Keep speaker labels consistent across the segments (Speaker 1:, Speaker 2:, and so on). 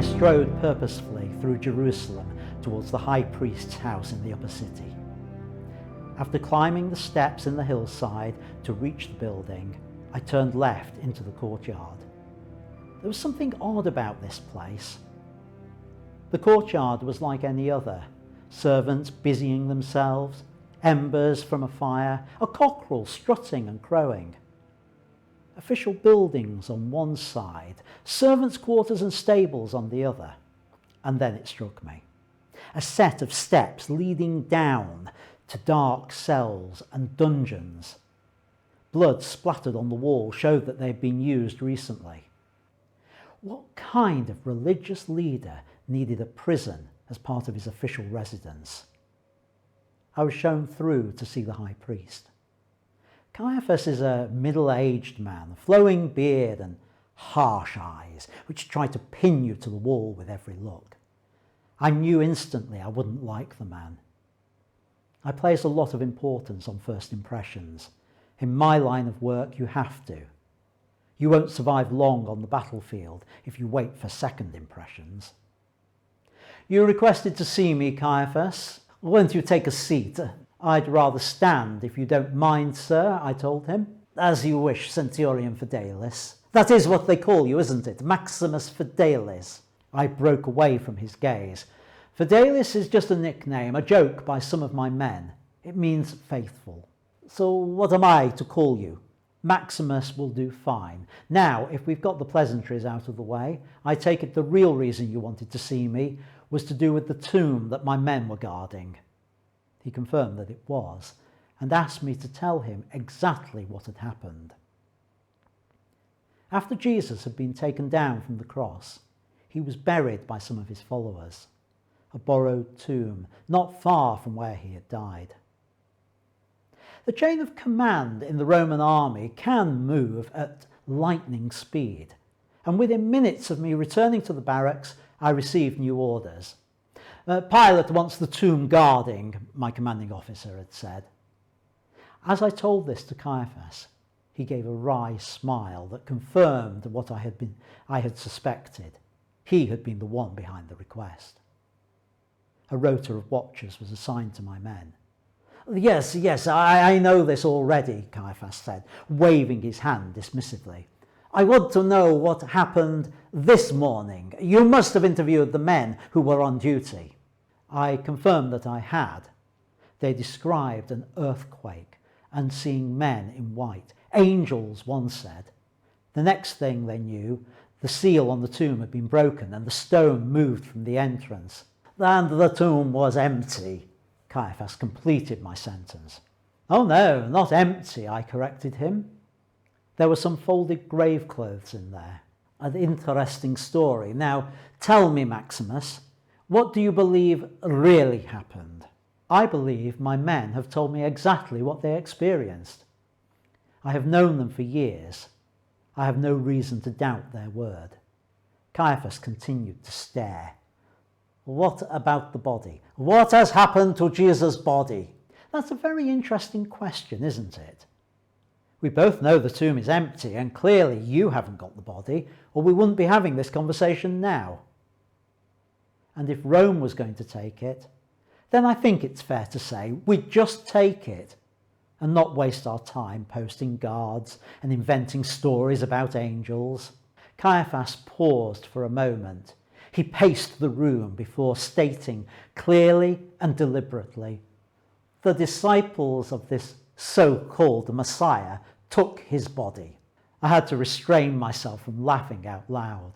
Speaker 1: strode purposefully through Jerusalem towards the high priest's house in the upper city. After climbing the steps in the hillside to reach the building, I turned left into the courtyard. There was something odd about this place. The courtyard was like any other. Servants busying themselves, embers from a fire, a cockerel strutting and crowing. Official buildings on one side, servants' quarters and stables on the other. And then it struck me. A set of steps leading down to dark cells and dungeons. Blood splattered on the wall showed that they had been used recently. What kind of religious leader needed a prison as part of his official residence? I was shown through to see the high priest. Caiaphas is a middle-aged man, flowing beard and harsh eyes, which try to pin you to the wall with every look. I knew instantly I wouldn't like the man. I place a lot of importance on first impressions. In my line of work, you have to. You won't survive long on the battlefield if you wait for second impressions. You requested to see me, Caiaphas. Won't you take a seat? I'd rather stand, if you don't mind, sir, I told him. As you wish, Centurian Fidelis. That is what they call you, isn't it? Maximus Fidelis. I broke away from his gaze. Fidelis is just a nickname, a joke by some of my men. It means faithful. So what am I to call you? Maximus will do fine. Now, if we've got the pleasantries out of the way, I take it the real reason you wanted to see me was to do with the tomb that my men were guarding. He confirmed that it was, and asked me to tell him exactly what had happened. After Jesus had been taken down from the cross, he was buried by some of his followers, a borrowed tomb not far from where he had died. The chain of command in the Roman army can move at lightning speed, and within minutes of me returning to the barracks, I received new orders. Pilate wants the tomb guarding, my commanding officer had said. As I told this to Caiaphas, he gave a wry smile that confirmed what I had suspected. He had been the one behind the request. A rota of watchers was assigned to my men. Yes, I know this already, Caiaphas said, waving his hand dismissively. I want to know what happened this morning. You must have interviewed the men who were on duty. I confirmed that I had. They described an earthquake and seeing men in white. Angels, one said. The next thing they knew, the seal on the tomb had been broken and the stone moved from the entrance. And the tomb was empty. Caiaphas completed my sentence. Oh no, not empty, I corrected him. There were some folded grave clothes in there. An interesting story. Now, tell me, Maximus, what do you believe really happened? I believe my men have told me exactly what they experienced. I have known them for years. I have no reason to doubt their word. Caiaphas continued to stare. What about the body? What has happened to Jesus' body? That's a very interesting question, isn't it? We both know the tomb is empty, and clearly you haven't got the body, or we wouldn't be having this conversation now. And if Rome was going to take it, then I think it's fair to say we'd just take it and not waste our time posting guards and inventing stories about angels. Caiaphas paused for a moment. He paced the room before stating clearly and deliberately, the disciples of this so-called Messiah took his body. I had to restrain myself from laughing out loud.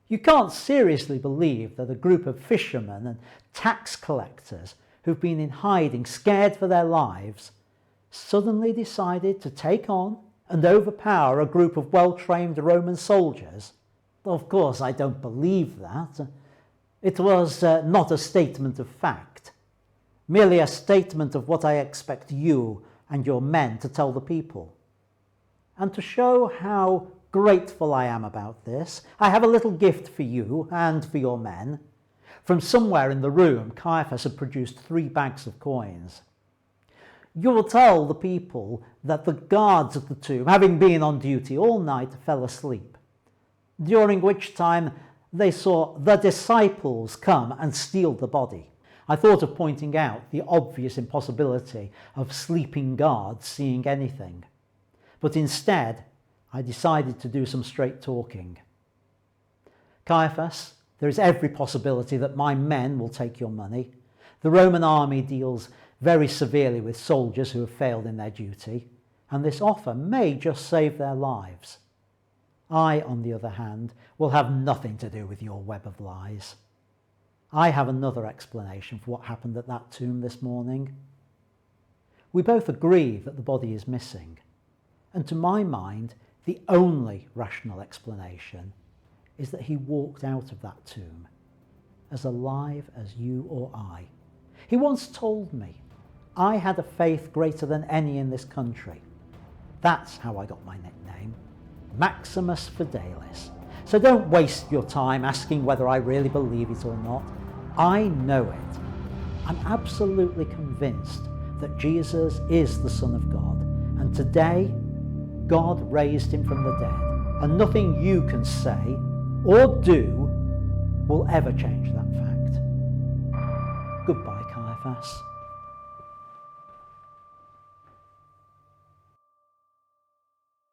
Speaker 1: You can't seriously believe that a group of fishermen and tax collectors who've been in hiding, scared for their lives, suddenly decided to take on and overpower a group of well-trained Roman soldiers? Of course, I don't believe that. It was not a statement of fact, merely a statement of what I expect you and your men to tell the people. And to show how grateful I am about this, I have a little gift for you and for your men. From somewhere in the room, Caiaphas had produced 3 bags of coins. You will tell the people that the guards at the tomb, having been on duty all night, fell asleep, during which time they saw the disciples come and steal the body. I thought of pointing out the obvious impossibility of sleeping guards seeing anything, but instead I decided to do some straight talking. Caiaphas, there is every possibility that my men will take your money. The Roman army deals very severely with soldiers who have failed in their duty, and this offer may just save their lives. I, on the other hand, will have nothing to do with your web of lies. I have another explanation for what happened at that tomb this morning. We both agree that the body is missing, and to my mind, the only rational explanation is that he walked out of that tomb as alive as you or I. He once told me I had a faith greater than any in this country. That's how I got my nickname, Maximus Fidelis. So don't waste your time asking whether I really believe it or not. I know it. I'm absolutely convinced that Jesus is the Son of God, and today God raised him from the dead, and nothing you can say or do will ever change that fact. Goodbye, Caiaphas.